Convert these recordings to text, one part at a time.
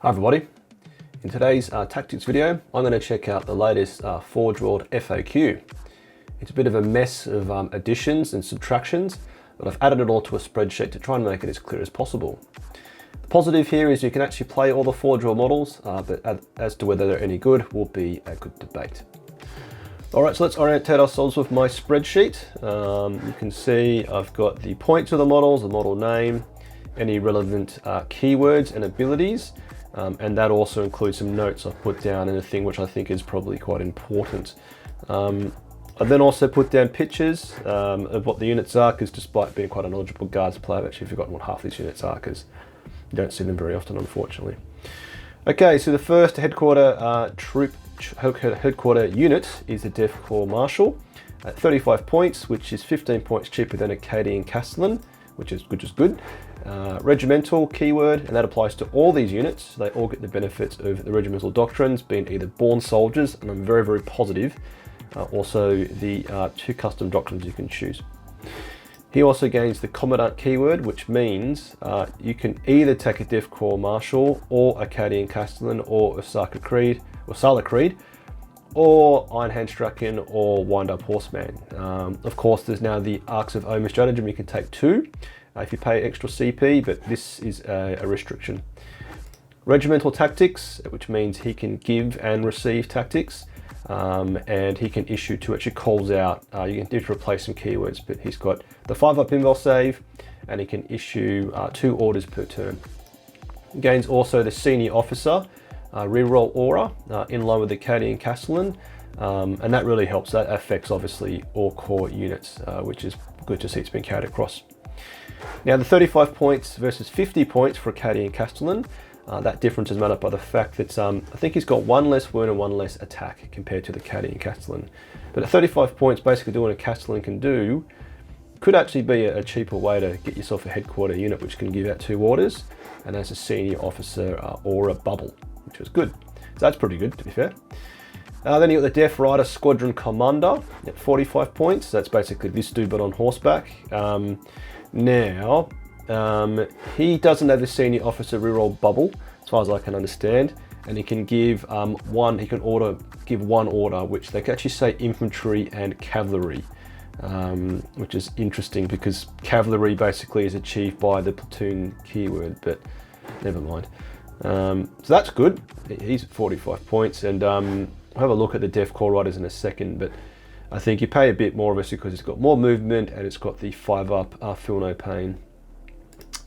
Hi everybody, in today's tactics video I'm going to check out the latest Forgeworld FAQ. It's a bit of a mess of additions and subtractions, but I've added it all to a spreadsheet to try and make it as clear as possible. The positive here is you can actually play all the Forgeworld models, but as to whether they're any good will be a good debate. Alright, so let's orientate ourselves with my spreadsheet. You can see I've got the points of the models, the model name, any relevant keywords and abilities. And that also includes some notes I've put down in a thing which I think is probably quite important. I've then also put down pictures of what the units are, because despite being quite a knowledgeable guards player, I've actually forgotten what half these units are, because you don't see them very often, unfortunately. Okay, so the first headquarter headquarter unit is the Def Corps Marshal at 35 points, which is 15 points cheaper than Acadian Castellan, which is good. Regimental keyword, and that applies to all these units. They all get the benefits of the regimental doctrines, being either born soldiers, and I'm very positive, also the 2 custom doctrines you can choose. He also gains the commandant keyword, which means you can either take a Def Corps Marshal or Acadian Castellan or Osaka Creed or Sala Creed, or Iron Hand Strachan or Wind Up Horseman. Of course, there's now the Arks of Omen stratagem. You can take 2 if you pay extra CP, but this is a restriction. Regimental tactics, which means he can give and receive tactics, and he can issue 2 actually calls out. You can need to replace some keywords, but he's got the 5-up invul save, and he can issue 2 orders per turn. He gains also the senior officer reroll aura in line with the Acadian Castellan, and that really helps. That affects obviously all core units, which is good to see it's been carried across. Now the 35 points versus 50 points for Acadian Castellan, that difference is made up by the fact that I think he's got 1 less wound and 1 less attack compared to the Acadian Castellan. But at 35 points, basically doing what a Castellan can do could actually be a cheaper way to get yourself a headquarter unit which can give out 2 orders, and as a senior officer aura bubble, which was good. So that's pretty good, to be fair. Then you got the Def Rider Squadron Commander at 45 points. That's basically this dude but on horseback. Now, he doesn't have the senior officer reroll bubble, as far as I can understand, and he can give give one order, which they can actually say infantry and cavalry, which is interesting because cavalry basically is achieved by the platoon keyword, but never mind. So that's good. He's at 45 points, and I'll have a look at the Def Corps Riders in a second, but I think you pay a bit more obviously because it's got more movement and it's got the 5-up Feel No Pain.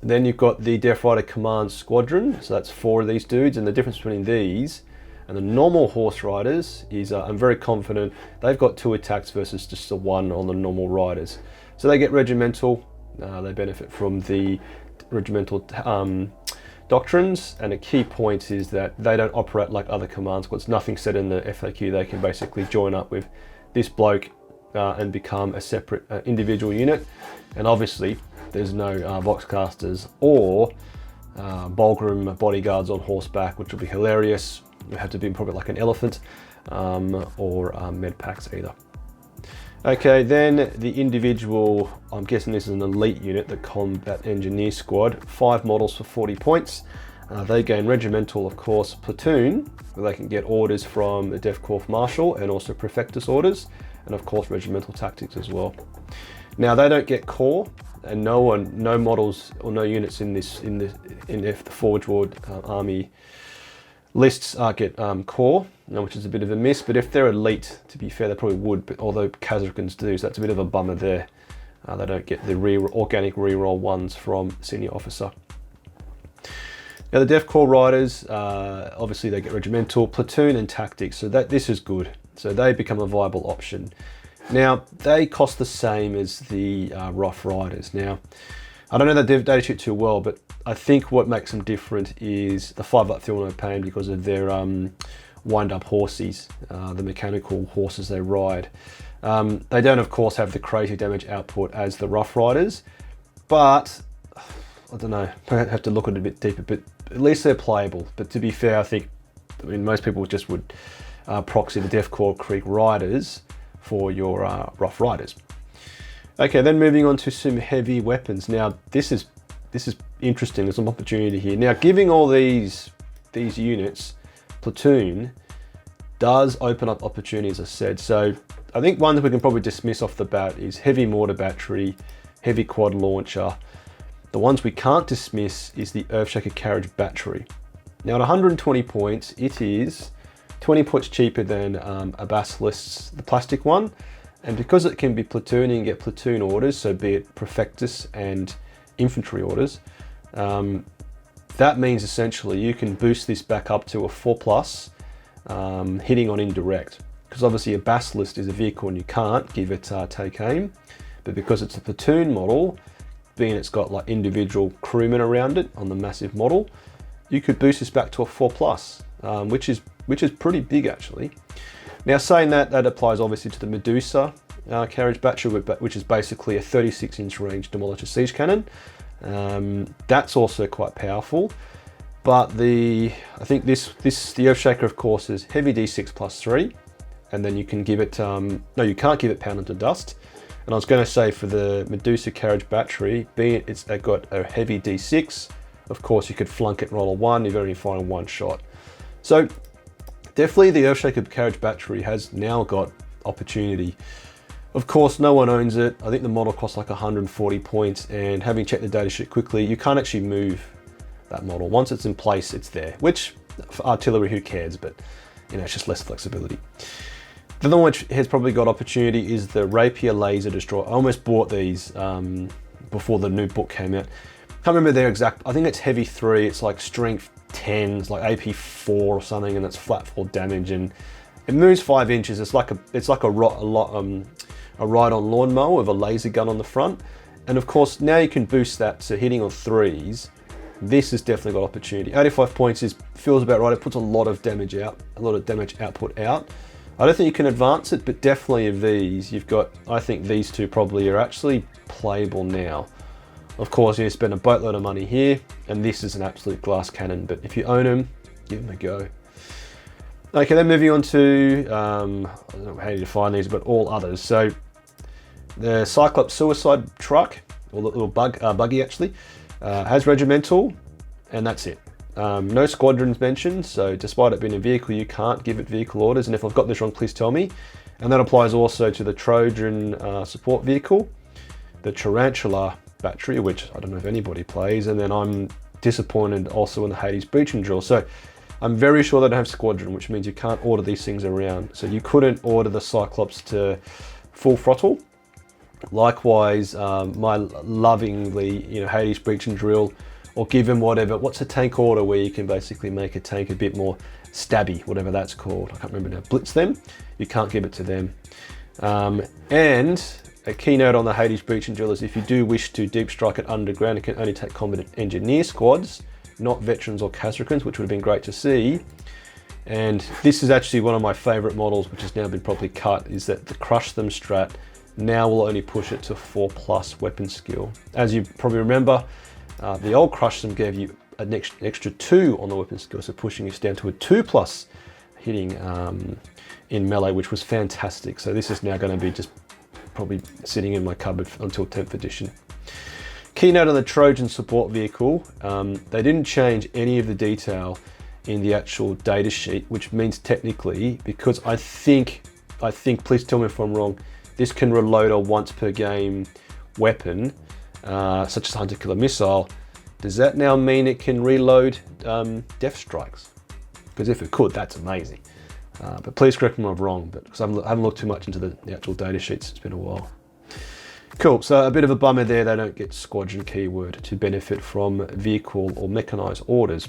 Then you've got the Def Rider Command Squadron, so that's 4 of these dudes, and the difference between these and the normal horse riders is I'm very confident they've got 2 attacks versus just the 1 on the normal riders. So they get regimental, they benefit from the regimental doctrines, and a key point is that they don't operate like other command squads. Nothing said in the FAQ. They can basically join up with this bloke and become a separate individual unit, and obviously there's no Voxcasters or Bulgrim bodyguards on horseback, which will be hilarious. You have to be probably like an elephant or med packs either. Okay, then the individual, I'm guessing this is an elite unit, the Combat Engineer Squad, 5 models for 40 points. They gain regimental, of course, platoon, where they can get orders from the Def Corps Marshal and also Prefectus orders, and of course regimental tactics as well. Now they don't get core, and no models or no units in the Forgeworld army lists get core, which is a bit of a miss. But if they're elite, to be fair, they probably would. But although Kazakans do, so that's a bit of a bummer there. They don't get the organic reroll ones from senior officer. Now the Def Corps Riders, obviously they get regimental, platoon and tactics, so this is good. So they become a viable option. Now they cost the same as the Rough Riders. Now I don't know that data sheet too well, but I think what makes them different is the 5-up Feel No Pain because of their wind-up horses, the mechanical horses they ride. They don't of course have the crazy damage output as the Rough Riders, but I don't know, I have to look at it a bit deeper, but at least they're playable. But to be fair, I mean most people just would proxy the Def Corps Creek Riders for your Rough Riders. Okay, then moving on to some heavy weapons. Now, this is interesting. There's some opportunity here. Now, giving all these these units, Platoon, does open up opportunities, as I said. So I think one that we can probably dismiss off the bat is heavy mortar battery, heavy quad launcher. The ones we can't dismiss is the Earthshaker carriage battery. Now at 120 points, it is 20 points cheaper than a Basilisk's, the plastic one. And because it can be platooning and get platoon orders, so be it Perfectus and infantry orders, that means essentially you can boost this back up to a 4+, hitting on indirect. Because obviously a Basilisk is a vehicle and you can't give it take aim, but because it's a platoon model, being it's got like individual crewmen around it on the massive model, you could boost this back to a 4+, which is pretty big actually. Now saying that, that applies obviously to the Medusa carriage battery, which is basically a 36-inch range demolisher siege cannon. That's also quite powerful. But I think the Earthshaker, of course, is heavy D6 +3, and then you can give it, no, you can't give it pound into dust. And I was going to say for the Medusa carriage battery, being it's got a heavy D6, of course you could flunk it and roll a 1, you've only fired one shot. So definitely the Earthshaker carriage battery has now got opportunity. Of course, no one owns it. I think the model costs like 140 points, and having checked the datasheet quickly, you can't actually move that model. Once it's in place, it's there, which for artillery, who cares? But you know, it's just less flexibility. The other one which has probably got opportunity is the Rapier Laser Destroyer. I almost bought these before the new book came out. Can't remember their exact, I think it's heavy 3, it's like strength 10, it's like AP 4 or something, and it's flat fall damage, and it moves 5 inches. It's like a ride-on lawnmower with a laser gun on the front. And of course, now you can boost that to hitting on 3s. This has definitely got opportunity. 85 points feels about right. It puts a lot of damage out, a lot of damage output out. I don't think you can advance it, but definitely of these, you've got, I think these two probably are actually playable now. Of course, you spend a boatload of money here, and this is an absolute glass cannon, but if you own them, give them a go. Okay, then moving on to, I don't know how you define these, but all others. So the Cyclops suicide truck, or the little buggy actually, has regimental, and that's it. No squadrons mentioned, so despite it being a vehicle, you can't give it vehicle orders, and if I've got this wrong, please tell me. And that applies also to the Trojan support vehicle, the Tarantula battery, which I don't know if anybody plays, and then I'm disappointed also in the Hades breach and drill. So I'm very sure they don't have squadron, which means you can't order these things around. So you couldn't order the Cyclops to full throttle. Likewise, my lovingly, Hades breach and drill, or give him what's a tank order where you can basically make a tank a bit more stabby, whatever that's called. I can't remember now. Blitz them, you can't give it to them. And a keynote on the Hades breach and drill is if you do wish to deep strike it underground, it can only take combat engineer squads, not veterans or Kasrikans, which would have been great to see. And this is actually one of my favorite models, which has now been properly cut, is that the Crush Them strat now will only push it to 4+ weapon skill. As you probably remember, the old Crush Them gave you an extra 2 on the weapon skill, so pushing us down to a 2+ hitting in melee, which was fantastic. So this is now going to be just probably sitting in my cupboard until 10th edition. Keynote on the Trojan support vehicle, they didn't change any of the detail in the actual data sheet, which means technically, because I think, please tell me if I'm wrong, this can reload a once per game weapon, such as Hunter Killer Missile. Does that now mean it can reload Death Strikes? Because if it could, that's amazing. But please correct me if I'm wrong, because I haven't looked too much into the actual data sheets, it's been a while. Cool, so a bit of a bummer there, they don't get squadron keyword to benefit from vehicle or mechanized orders.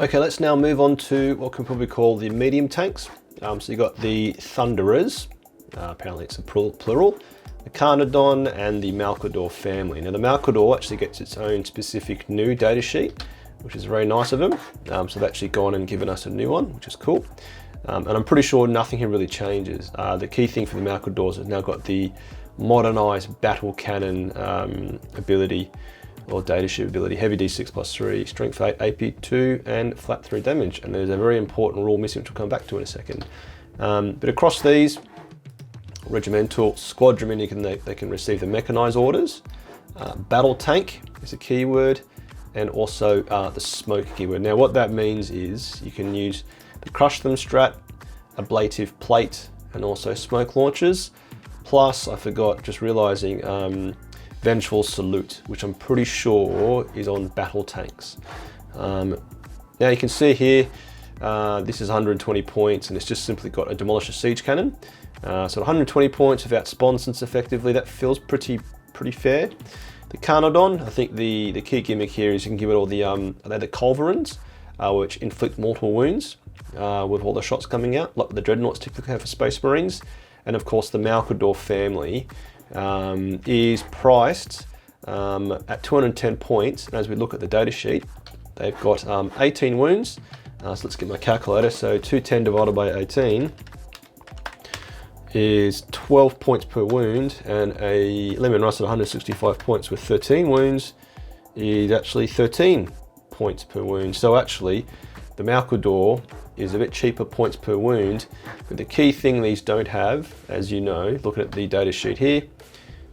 Okay, let's now move on to what can probably call the medium tanks. So you've got the Thunderers, apparently it's a plural, the Carnodon and the Malcador family. Now the Malcador actually gets its own specific new data sheet, which is very nice of them. So they've actually gone and given us a new one, which is cool. And I'm pretty sure nothing here really changes. The key thing for the Malcadors has now got the modernized battle cannon ability, or data sheet ability, heavy D6 +3, strength 8, AP 2, and flat 3 damage. And there's a very important rule missing, which we'll come back to in a second. But across these, regimental, squadron, they can receive the mechanized orders. Battle tank is a keyword. and also the smoke keyword. Now what that means is you can use the crush them strat, ablative plate, and also smoke launchers. Plus, I forgot, just realizing, vengeful salute, which I'm pretty sure is on battle tanks. Now you can see here, this is 120 points, and it's just simply got a demolisher siege cannon. So 120 points without sponsons effectively, that feels pretty fair. The Carnodon, I think the key gimmick here is you can give it all the, they're the culverins, which inflict mortal wounds with all the shots coming out, like the dreadnoughts typically have for Space Marines. And of course the Malkador family is priced at 210 points. And as we look at the data sheet, they've got 18 wounds. So let's get my calculator. So 210 divided by 18 is 12 points per wound, and a Lemon Russ at 165 points with 13 wounds is actually 13 points per wound. So actually the Malkador is a bit cheaper points per wound, but the key thing these don't have, as you know, looking at the data sheet here,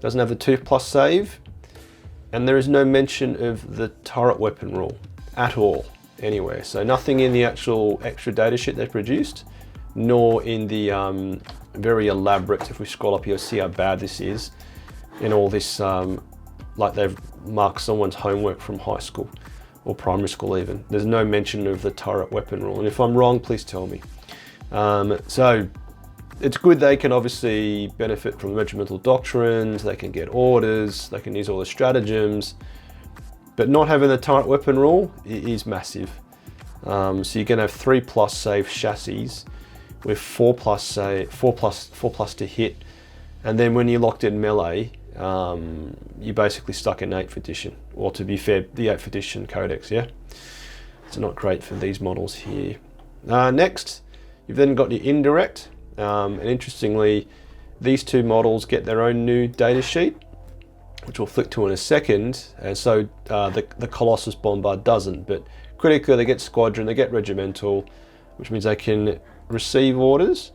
doesn't have the 2+ save, and there is no mention of the turret weapon rule at all anywhere. So nothing in the actual extra data sheet they've produced, nor in the very elaborate, if we scroll up here, see how bad this is, in all this, like they've marked someone's homework from high school or primary school even. There's no mention of the turret weapon rule, and if I'm wrong, please tell me. So it's good they can obviously benefit from regimental doctrines, they can get orders, they can use all the stratagems, but not having the turret weapon rule is massive. So you're going to have 3+ save chassis with 4+ save, 4+ to hit, and then when you're locked in melee, you're basically stuck in 8th edition, or to be fair, the 8th edition codex, yeah? It's not great for these models here. Next, you've then got your indirect, and interestingly, these two models get their own new data sheet, which we'll flick to in a second, and so the Colossus Bombard doesn't, but critically they get squadron, they get regimental, which means they can receive orders.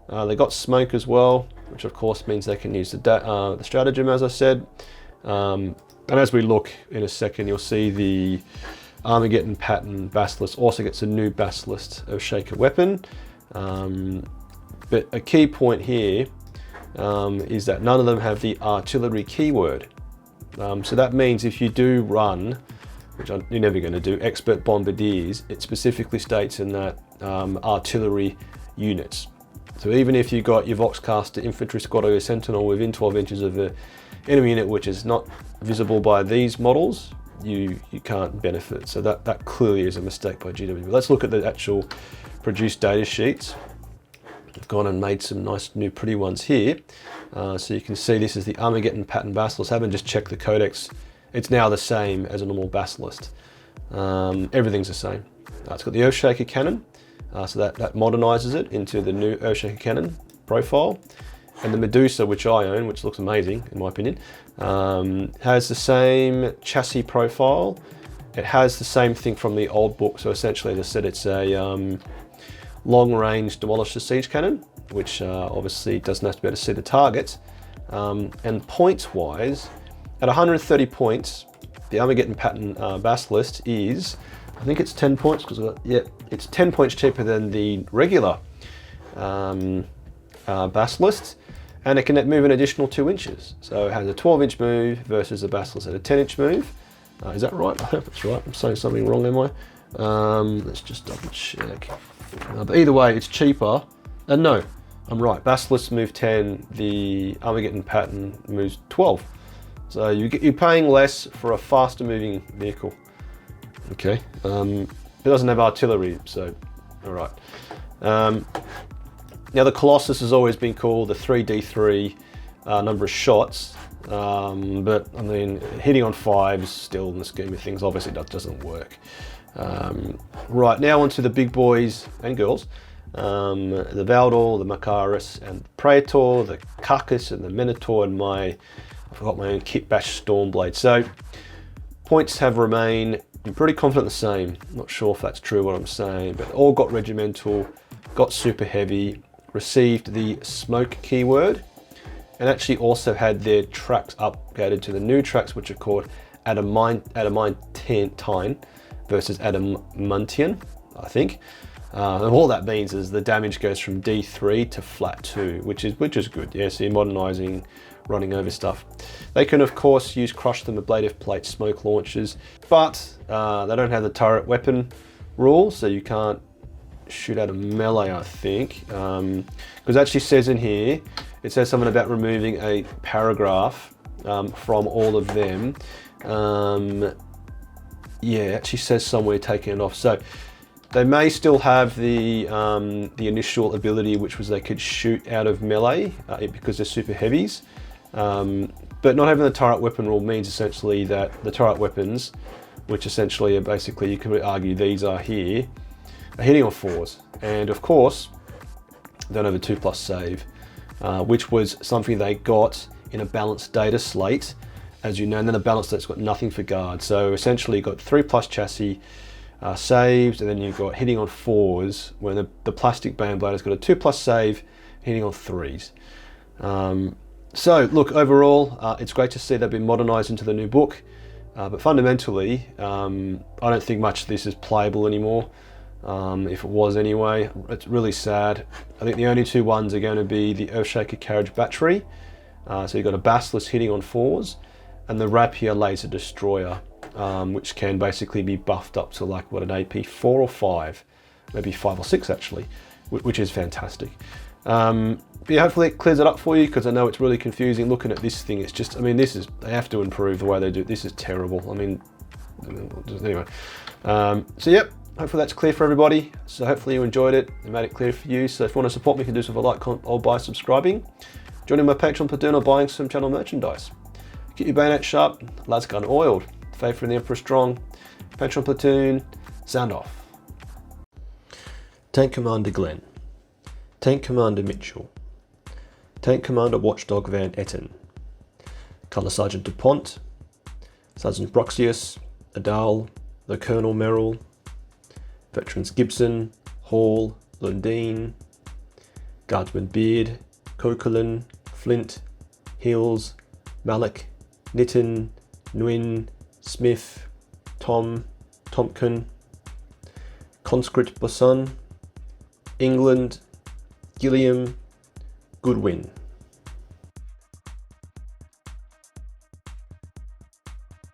They got smoke as well, which of course means they can use the stratagem, as I said. And as we look in a second, you'll see the Armageddon pattern Basilisk also gets a new Basilisk of Shaker weapon. But a key point here is that none of them have the artillery keyword. So that means if you do run, which you're never going to do, expert bombardiers, it specifically states in that artillery units. So even if you got your Voxcaster infantry squad or your sentinel within 12 inches of the enemy unit, which is not visible by these models, you can't benefit. So that clearly is a mistake by GW. But let's look at the actual produced data sheets. I've gone and made some nice new pretty ones here. So you can see this is the Armageddon pattern Basilisk. I haven't just checked the codex. It's now the same as a normal Basilisk. Everything's the same. It's got the Earthshaker cannon. So that modernizes it into the new Earthshaker cannon profile. And the Medusa, which I own, which looks amazing in my opinion, has the same chassis profile. It has the same thing from the old book. So essentially, as I said, it's a long-range demolisher siege cannon, which obviously doesn't have to be able to see the targets. And points-wise, at 130 points, the Armageddon pattern Basilisk is, I think it's 10 points, because it's 10 points cheaper than the regular Basilisk, and it can move an additional 2 inches. So it has a 12-inch move versus the Basilisk at a 10-inch move. Is that right? I hope that's right. I'm saying something wrong, am I? Let's just double check. But either way, it's cheaper. No, I'm right. Basilisk move 10, the Armageddon pattern moves 12. So you're paying less for a faster moving vehicle. Okay. It doesn't have artillery, so all right. Now the Colossus has always been cool, the 3d3 number of shots, but I mean hitting on 5s still in the scheme of things obviously doesn't work. Right, now onto the big boys and girls. The Valdor, the Macaris and the Praetor, the Carcass and the Minotaur, and I forgot my own Kit Bash Stormblade. So points have remained, I'm pretty confident the same. Not sure if that's true what I'm saying, but all got regimental, got super heavy, received the smoke keyword, and actually also had their tracks upgraded to the new tracks, which are called adamantine versus adamantium, I think. And all that means is the damage goes from D3 to flat 2, which is good. Yeah, so you're modernizing, running over stuff. They can of course use crush them ablative plate smoke launchers, but they don't have the turret weapon rule, so you can't shoot out of melee, I think. Because it actually says in here, it says something about removing a paragraph from all of them. Yeah, it actually says somewhere taking it off. So they may still have the initial ability, which was they could shoot out of melee because they're super heavies. But not having the turret weapon rule means essentially that the turret weapons, which essentially are basically, you could argue these are here, are hitting on 4s. And of course, they don't have a 2+ save, which was something they got in a balanced data slate, as you know, and then a balanced date's got nothing for guard. So essentially you've got 3+ chassis saves, and then you've got hitting on 4s, where the plastic band blader's got a 2+ save, hitting on 3s. So look, overall, it's great to see they've been modernized into the new book, but fundamentally, I don't think much of this is playable anymore. If it was anyway, it's really sad. I think the only two ones are going to be the Earthshaker Carriage Battery, so you've got a Basilisk hitting on 4s, and the Rapier Laser Destroyer, which can basically be buffed up to like, what, an AP 4 or 5, maybe 5 or 6 actually, which is fantastic. But yeah, hopefully it clears it up for you, because I know it's really confusing looking at this thing. It's just, I mean, they have to improve the way they do it. This is terrible. I mean, anyway. So yep, hopefully that's clear for everybody. So hopefully you enjoyed it and made it clear for you. So if you want to support me, you can do so with a like, comment, or by subscribing, joining my Patreon, Platoon, or buying some channel merchandise. Get your bayonet sharp, lads gun oiled, faith in the Emperor strong. Patreon, Platoon, sound off. Tank Commander Glenn, Tank Commander Mitchell, Tank Commander Watchdog Van Etten, Colour Sergeant DuPont, Sergeant Broxius, Adal, the Colonel Merrill, Veterans Gibson, Hall, Lundeen, Guardsman Beard, Coquelin, Flint, Hills, Malik, Nitton, Nguyen, Smith, Tom, Tompkin, Conscript Bosun, England, Gilliam, Goodwin.